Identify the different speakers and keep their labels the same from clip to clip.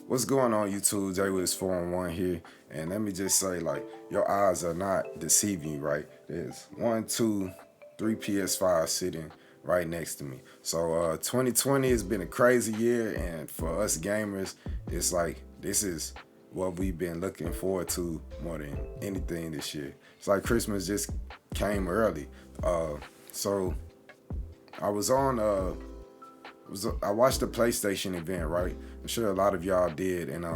Speaker 1: What's going on YouTube? Jwiz411 here, and let me just say, like, your eyes are not deceiving you, right? There's one, two, three PS5 sitting right next to me. So 2020 has been a crazy year, and for us gamers, it's like this is what we've been looking forward to more than anything this year. It's like Christmas just came early. So I was on I watched the PlayStation event, right? I'm sure a lot of y'all did, and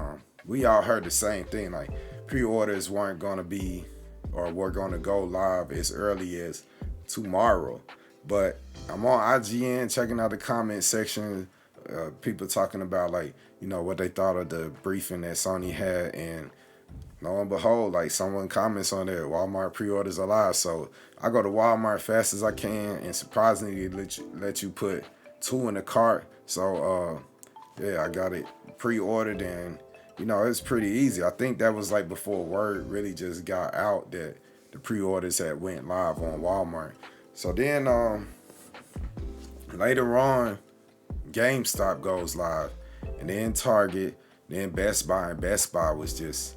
Speaker 1: we all heard the same thing. Like, pre-orders weren't gonna be, or were gonna go live as early as tomorrow. But I'm on IGN checking out the comment section, people talking about, like, what they thought of the briefing that Sony had, and lo and behold, like, someone comments on there, Walmart pre-orders are live. So I go to Walmart fast as I can, and surprisingly let you put two in the cart. So yeah, I got it pre-ordered, and it's pretty easy. I think that was like before word really just got out that the pre-orders had went live on Walmart. So then later on, GameStop goes live, and then Target, then Best Buy, and Best Buy was just,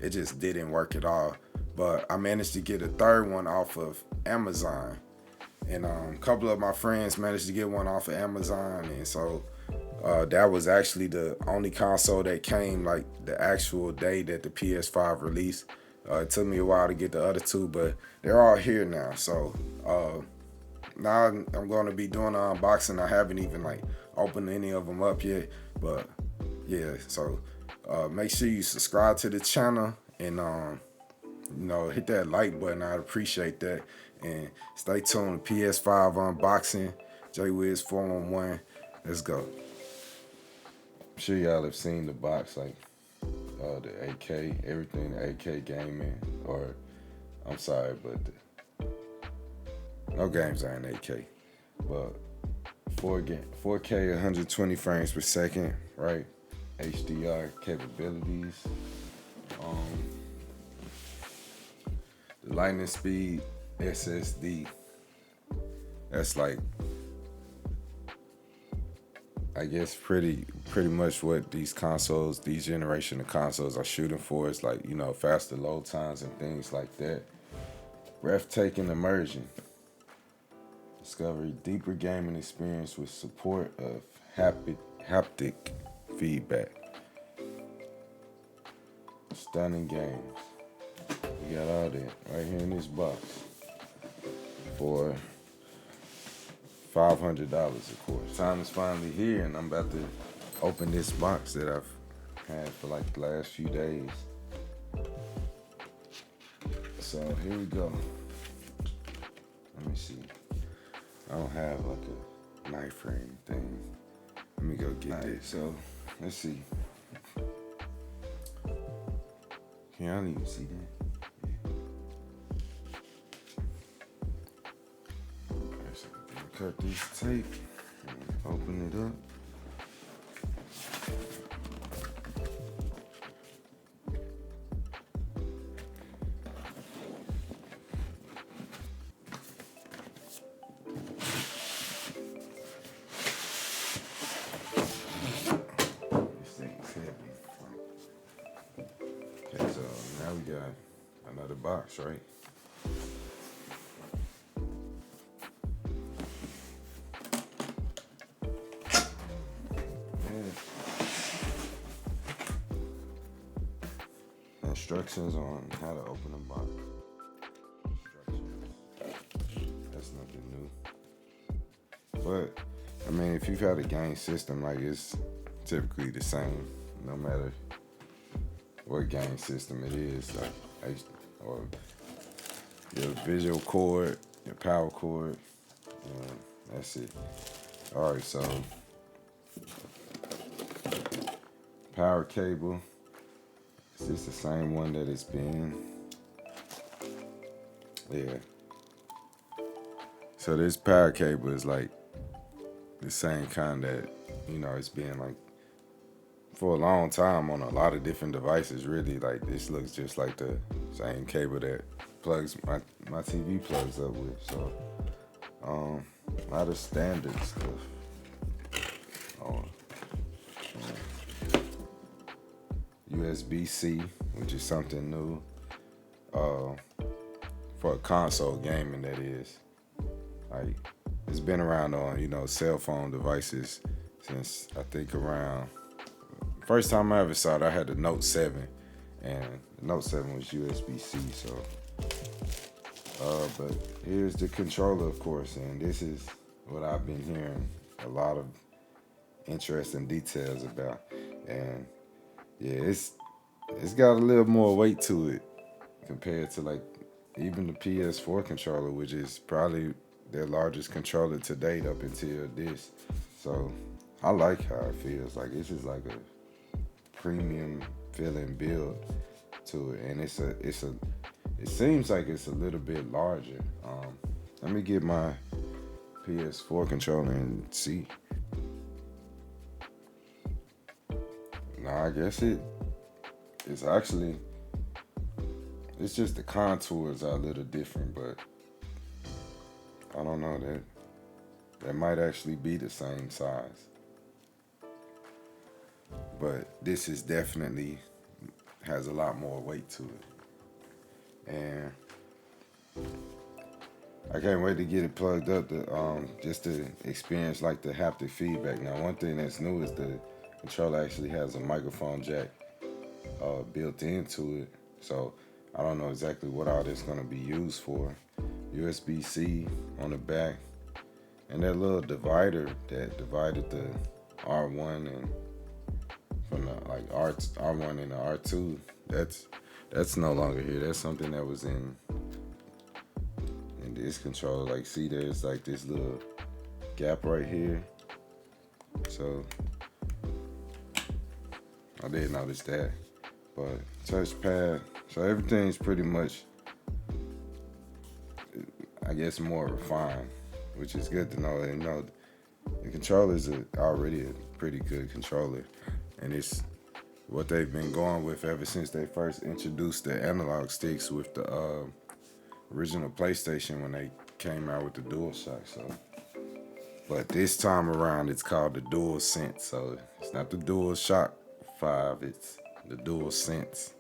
Speaker 1: it just didn't work at all. But I managed to get a third one off of Amazon, and a couple of my friends managed to get one off of Amazon, and so that was actually the only console that came like the actual day that the PS5 released. It took me a while to get the other two, but they're all here now. So now I'm going to be doing an unboxing. I haven't even like opened any of them up yet, but yeah. So make sure you subscribe to the channel, and hit that like button. I'd appreciate that. And stay tuned. PS5 unboxing. Jwiz411. Let's go. I'm sure y'all have seen the box, like the 8K, everything 8K gaming, or I'm sorry, but no games are in 8K. But 4K 120 frames per second, right? HDR capabilities. The lightning speed SSD. That's like, I guess pretty much what these generation of consoles are shooting for. Is like, faster load times and things like that. Breathtaking immersion. Discover deeper gaming experience with support of haptic feedback. Stunning games. We got all that right here in this box for $500, of course. Time is finally here, and I'm about to open this box that I've had for like the last few days. So here we go. Let me see. I don't have like a knife or anything. Let me go get this. So let's see. Can y'all even see that? Cut this tape and open it up. This thing's heavy. Okay, so now we got another box, right? Instructions on how to open a box. That's nothing new. But I mean, if you've had a game system, like, it's typically the same, no matter what game system it is, like, or your visual cord, your power cord, that's it. All right, so power cable. Is this the same one that it's been? Yeah. So this power cable is like the same kind that, it's been like for a long time on a lot of different devices, really. Like, this looks just like the same cable that plugs my TV plugs up with. So a lot of standard stuff. USB-C, which is something new for a console gaming, that is. Like, it's been around on, cell phone devices since I think around, first time I ever saw it, I had the Note 7, and the Note 7 was USB-C, so. But here's the controller, of course, and this is what I've been hearing a lot of interesting details about. And yeah, it's got a little more weight to it compared to like even the PS4 controller, which is probably their largest controller to date up until this. So I like how it feels. Like this is like a premium feeling build to it, and it seems like it's a little bit larger. Let me get my PS4 controller and see. No, I guess it's actually, it's just the contours are a little different, but I don't know, that might actually be the same size. But this is definitely has a lot more weight to it. And I can't wait to get it plugged up to just to experience like the haptic feedback. Now, one thing that's new is the controller actually has a microphone jack built into it. So I don't know exactly what all this is going to be used for. USB-C on the back, and that little divider that divided the R1 and from the like R1 and the R2. That's no longer here. That's something that was in this controller. Like, see, there's like this little gap right here. So I did notice that. But touchpad, so everything's pretty much, I guess, more refined, which is good to know. And the controllers are already a pretty good controller, and it's what they've been going with ever since they first introduced the analog sticks with the original PlayStation when they came out with the DualShock. So, but this time around, it's called the DualSense. So it's not the DualShock 5, it's the DualSense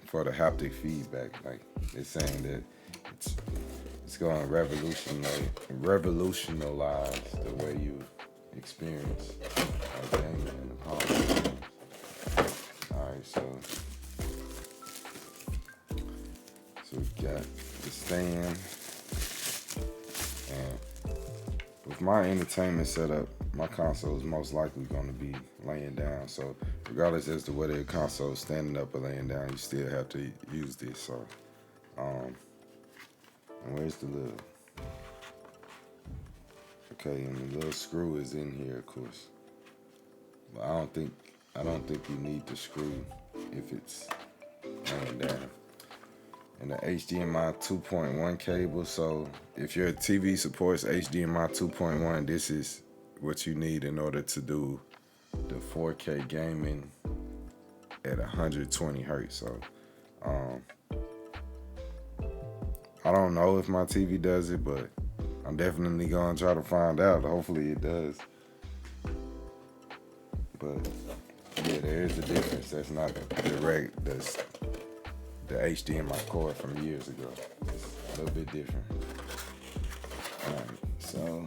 Speaker 1: for the haptic feedback. Like, it's saying that it's going to revolutionize the way you experience gaming in the palm. Alright, so we got the stand, and with my entertainment setup, my console is most likely going to be laying down. So regardless as to whether the console is standing up or laying down, you still have to use this. So, and where's the little? Okay, and the little screw is in here, of course. But I don't think you need the screw if it's laying down. And the HDMI 2.1 cable. So if your TV supports HDMI 2.1, this is what you need in order to do the 4K gaming at 120 hertz. So I don't know if my TV does it, but I'm definitely gonna try to find out. Hopefully it does. But yeah, there is a difference. That's not direct. The HDMI cord from years ago. It's a little bit different. Alright, so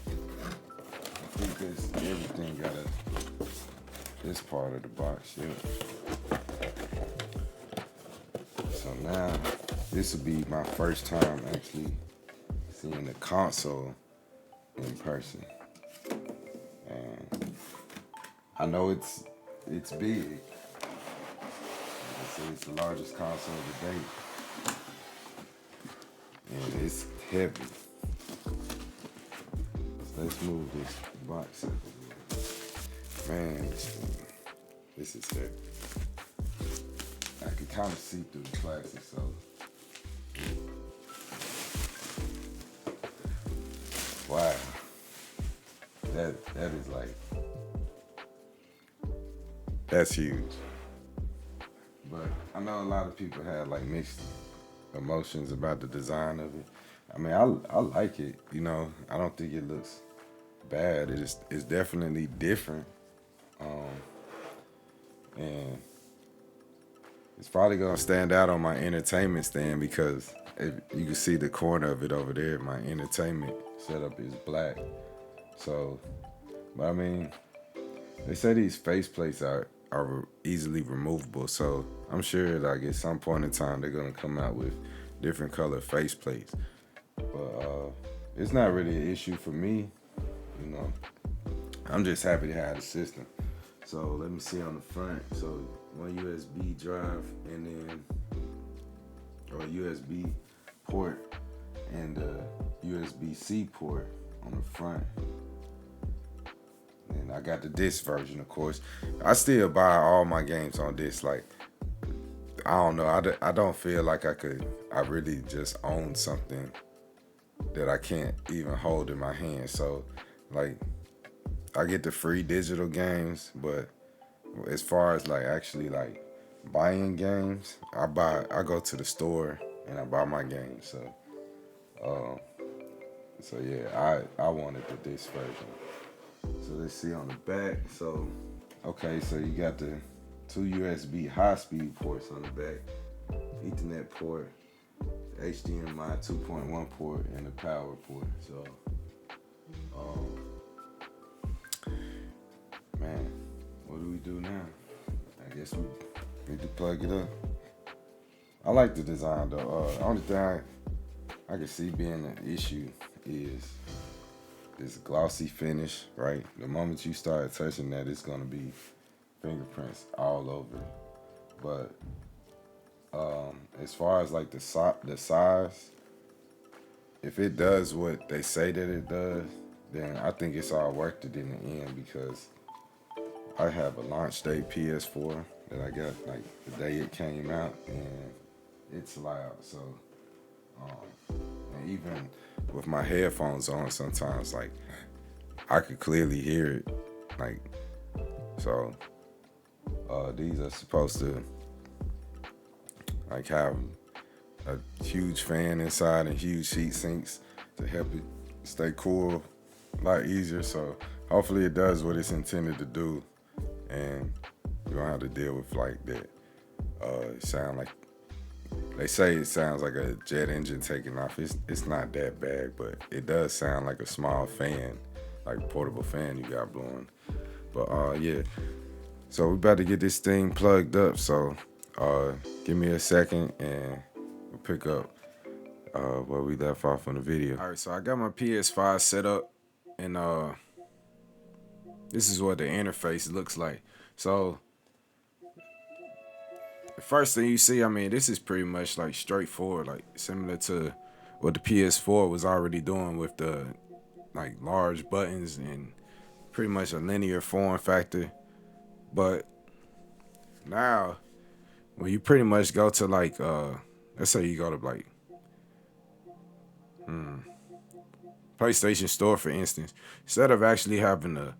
Speaker 1: I think that's everything got this part of the box, yeah. So now this will be my first time actually seeing the console in person. And I know it's big. It's the largest console to date, and it's heavy. So let's move this box up a little. Man, this is heavy. I can kind of see through the plastic, so wow, that is like, that's huge. But I know a lot of people have like mixed emotions about the design of it. I mean, I like it. I don't think it looks bad. It's definitely different. And it's probably gonna stand out on my entertainment stand because if you can see the corner of it over there. My entertainment setup is black. So, but I mean, they say these faceplates are easily removable. So I'm sure like at some point in time they're gonna come out with different color faceplates. But it's not really an issue for me. You know, I'm just happy to have the system. So let me see on the front. So one USB drive and then or USB port and a USB-C port on the front. And I got the disc version, of course. I still buy all my games on disc. Like, I don't know. I don't feel like I really just own something that I can't even hold in my hand. So, like, I get the free digital games, but as far as like actually like buying games, I go to the store and I buy my games. Um, so yeah, I wanted the disc version. So let's see on the back. So okay, so you got the two USB high-speed ports on the back, Ethernet port, HDMI 2.1 port, and the power port. So, man, what do we do now? I guess we need to plug it up. I like the design though. Only thing I can see being an issue is this glossy finish, right? The moment you start touching that, it's gonna be fingerprints all over it. But as far as like the size, if it does what they say that it does, then I think it's all worth it in the end because I have a launch day PS4 that I got like the day it came out, and it's loud. So, and even with my headphones on, sometimes like I could clearly hear it. Like, so these are supposed to like have a huge fan inside and huge heat sinks to help it stay cool a lot easier. So hopefully it does what it's intended to do, and you don't have to deal with like that. Sound like they say it sounds like a jet engine taking off. It's not that bad, but it does sound like a small fan, like a portable fan you got blowing. But yeah, so we about to get this thing plugged up. So give me a second and we'll pick up where we left off on the video. All right, so I got my PS5 set up, and this is what the interface looks like. So the first thing you see, I mean, this is pretty much like straightforward, like similar to what the PS4 was already doing with the like large buttons and pretty much a linear form factor. But now when you pretty much go to like let's say you go to like PlayStation Store, for instance, instead of actually having to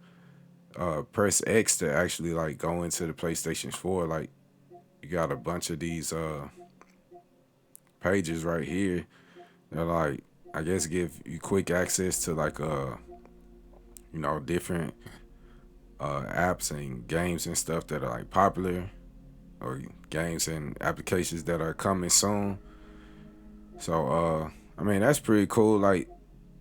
Speaker 1: press X to actually like go into the PlayStation 4, like you got a bunch of these pages right here that like I guess give you quick access to like different apps and games and stuff that are like popular, or games and applications that are coming soon. So I mean, that's pretty cool. Like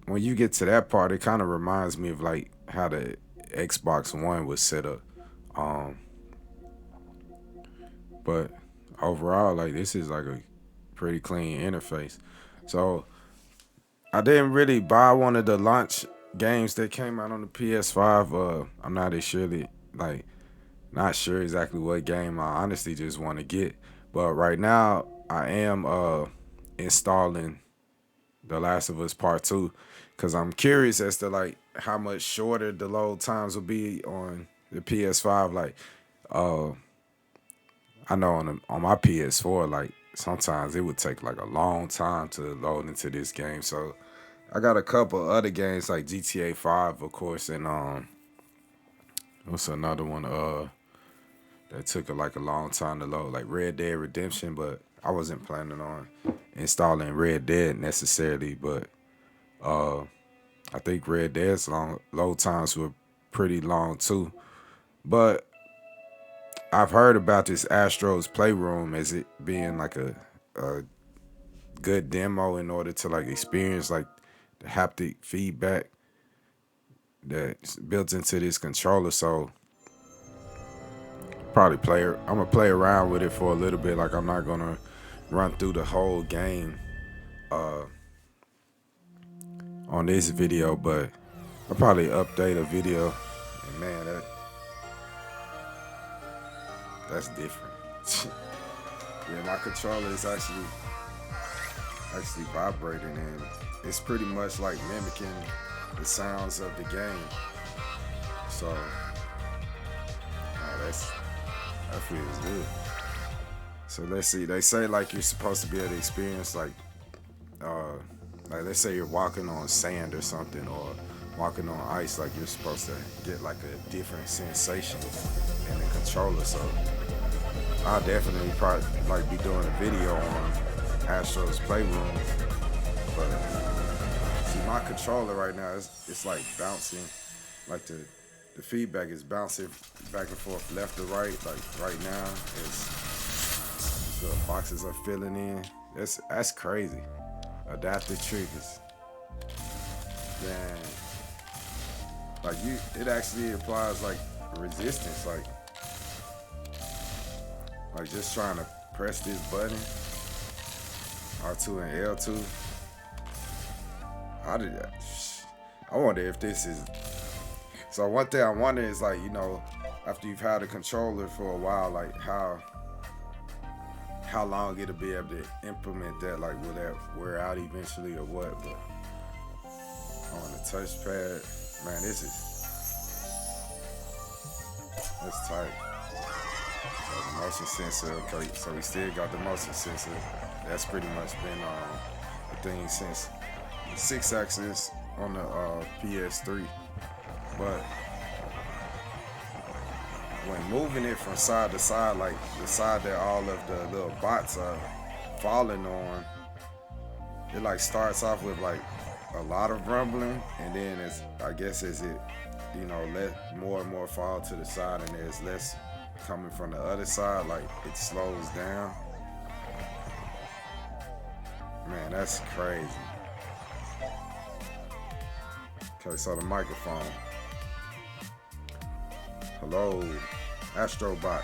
Speaker 1: when you get to that part, it kind of reminds me of like how the Xbox One was set up. But overall, like this is like a pretty clean interface. So I didn't really buy one of the launch games that came out on the PS5. I'm not sure exactly what game I honestly just want to get. But right now I am installing The Last of Us Part 2 because I'm curious as to like how much shorter the load times will be on the PS5. Like I know on my PS4, like sometimes it would take like a long time to load into this game. So I got a couple other games like GTA 5, of course, and what's another one that took like a long time to load, like Red Dead Redemption, but I wasn't planning on installing Red Dead necessarily, but I think Red Dead's load times were pretty long too. But I've heard about this Astro's Playroom as it being like a good demo in order to like experience like the haptic feedback that's built into this controller. So probably I'm gonna play around with it for a little bit. Like I'm not gonna run through the whole game on this video, but I'll probably update a video. And man, that's different. Yeah, my controller is actually vibrating, and it's pretty much like mimicking the sounds of the game. So that feels good. So let's see. They say like you're supposed to be able to experience like let's say you're walking on sand or something, or walking on ice. Like you're supposed to get like a different sensation in the controller. So I'll definitely probably like be doing a video on Astro's Playroom. But see, my controller right now it's like bouncing, like the feedback is bouncing back and forth left to right. Like right now, the boxes are filling in. That's crazy. Adaptive triggers. Man, like it actually applies like resistance, like just trying to press this button, R2 and L2. How did that? I wonder if this is. So one thing I wonder is like, you know, after you've had a controller for a while, like how long it'll be able to implement that. Like will that wear out eventually or what? But on the touchpad, man, that's tight. The motion sensor, okay, so we still got the motion sensor. That's pretty much been the thing since the 6-axis on the PS3. But when moving it from side to side, like the side that all of the little bots are falling on, it like starts off with like a lot of rumbling, and then I guess as it, you know, let more and more fall to the side, and there's less coming from the other side, like it slows down. Man, that's crazy. Okay, so the microphone. Hello, Astrobot.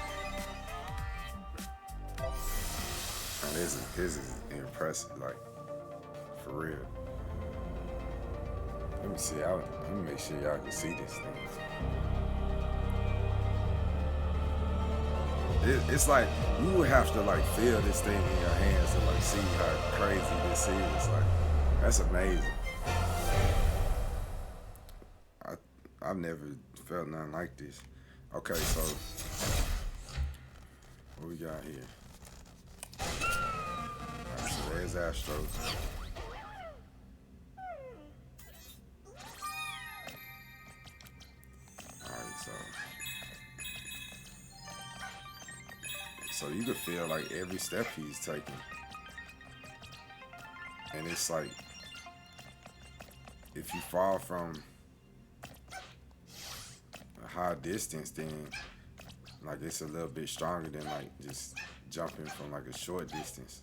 Speaker 1: Man, this is impressive, like for real. Let me see. Let me make sure y'all can see this thing. It's like you would have to like feel this thing in your hands to like see how crazy this is. Like that's amazing. I've never felt nothing like this. Okay, so what we got here? Alright, so there's Astro. So you can feel like every step he's taking. And it's like, if you fall from a high distance, then like it's a little bit stronger than like just jumping from like a short distance.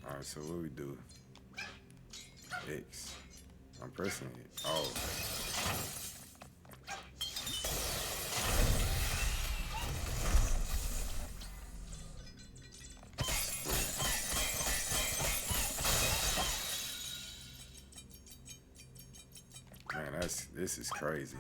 Speaker 1: All right, so what we do? X. I'm pressing it. Oh. Man, this is crazy.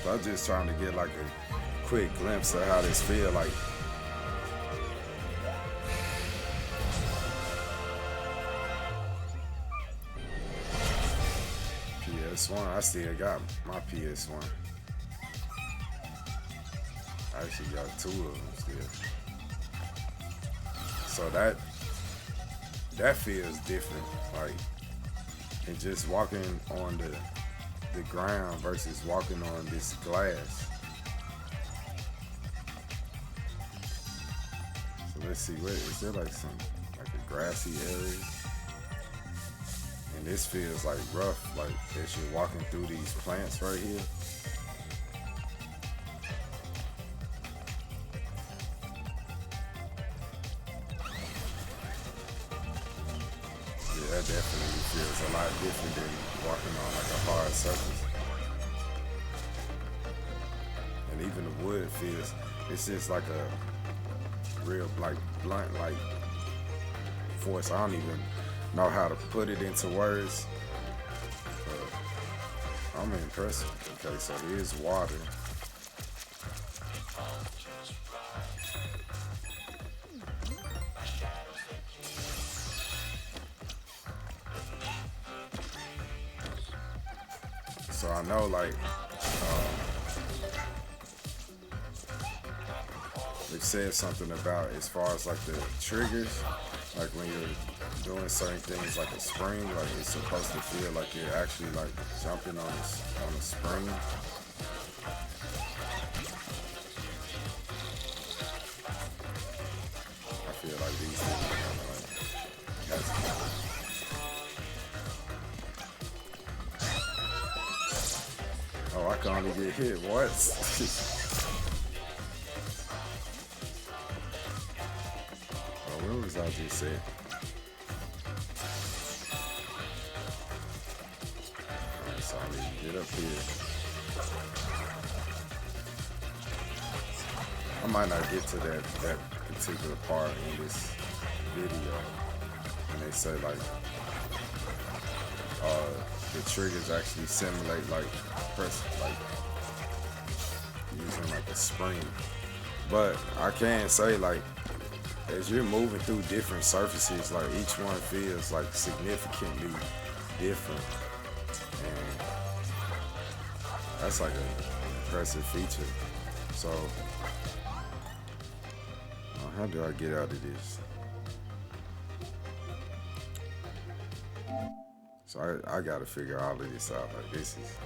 Speaker 1: I'm just trying to get like a quick glimpse of how this feel like. PS1, I still got my PS1. I actually got 2 of them still. So that feels different, like and just walking on the ground versus walking on this glass. So let's see, what is there, like a grassy area? And this feels like rough, like as you're walking through these plants right here. Yeah, that definitely feels a lot different than walking on like a hard surface. And even the wood feels, it's just like a real like blunt like force. I don't even know how to put it into words. But I'm impressed. Okay, so here's water. So I know like it says something about as far as like the triggers, like when you're doing certain things like a spring, like it's supposed to feel like you're actually like jumping on a spring. I feel like these things are kind of like oh, I can only get hit once. Where was I just at? Alright, so I need to get up here. I might not get to that particular part in this video. And they say like the triggers actually simulate like using like a spring. But I can say like as you're moving through different surfaces, like each one feels like significantly different, and that's like an impressive feature. So, how do I get out of this? So I gotta figure all of this out. Like this is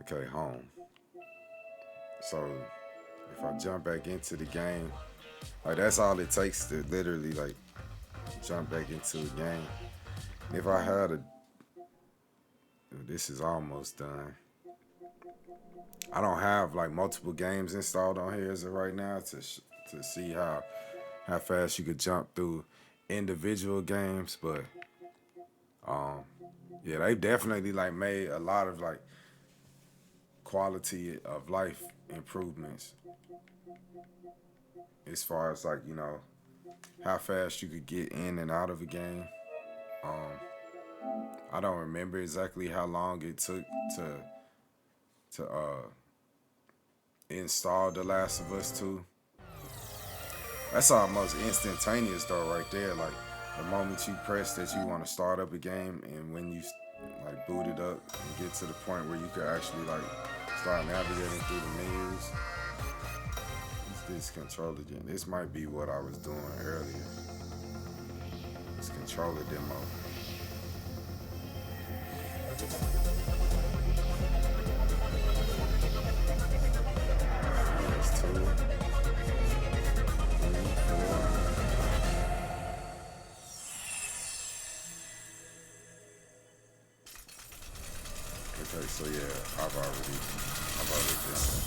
Speaker 1: okay. Home. So if I jump back into the game. Like that's all it takes to literally like jump back into the game. And if I had this is almost done. I don't have like multiple games installed on here as of right now to see how fast you could jump through individual games, but yeah, they definitely like made a lot of like quality of life improvements as far as like how fast you could get in and out of a game. I don't remember exactly how long it took to install The Last of Us 2. That's almost instantaneous though, right there. Like the moment you press that you want to start up a game, and when you like boot it up and get to the point where you could actually like start navigating through the menus. This controller gen. This might be what I was doing earlier. This controller demo. That's 2, 3, 4. Okay, so yeah, I've already done that.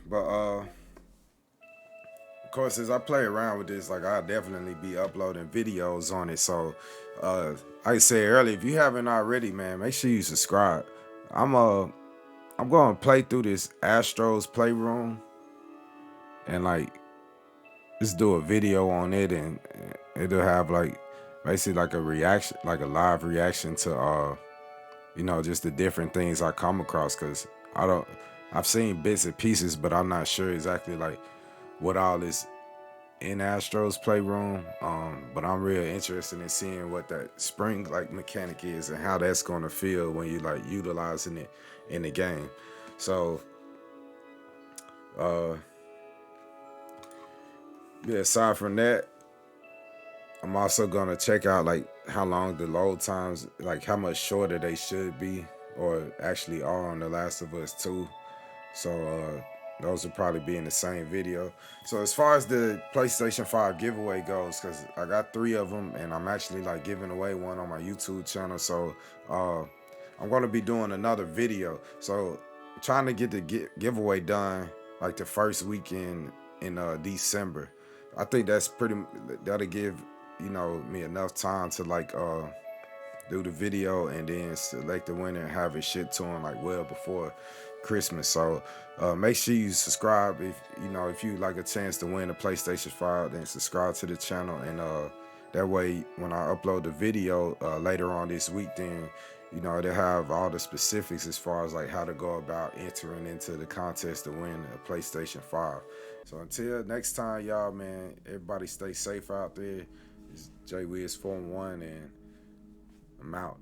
Speaker 1: But of course, as I play around with this, like I'll definitely be uploading videos on it. So, like I said earlier, if you haven't already, man, make sure you subscribe. I'm going to play through this Astro's Playroom and like just do a video on it, and it'll have like basically like a reaction, like a live reaction to just the different things I come across, because I've seen bits and pieces, but I'm not sure exactly like what all is in Astro's Playroom. But I'm real interested in seeing what that spring like mechanic is and how that's gonna feel when you like utilizing it in the game. So yeah, aside from that, I'm also gonna check out like how long the load times, like how much shorter they should be, or actually are on The Last of Us 2. So those will probably be in the same video. So as far as the PlayStation 5 giveaway goes, because I got 3 of them, and I'm actually like giving away one on my YouTube channel. So uh, I'm gonna be doing another video. So I'm trying to get the giveaway done like the first weekend in December. I think that'll give me enough time to like do the video and then select the winner and have it shipped to them like well before Christmas. So make sure you subscribe if you like a chance to win a PlayStation 5, then subscribe to the channel, and that way when I upload the video later on this week, then they'll have all the specifics as far as like how to go about entering into the contest to win a PlayStation 5. So until next time, y'all, man, everybody stay safe out there. It's J Wiz 4-1, and I'm out.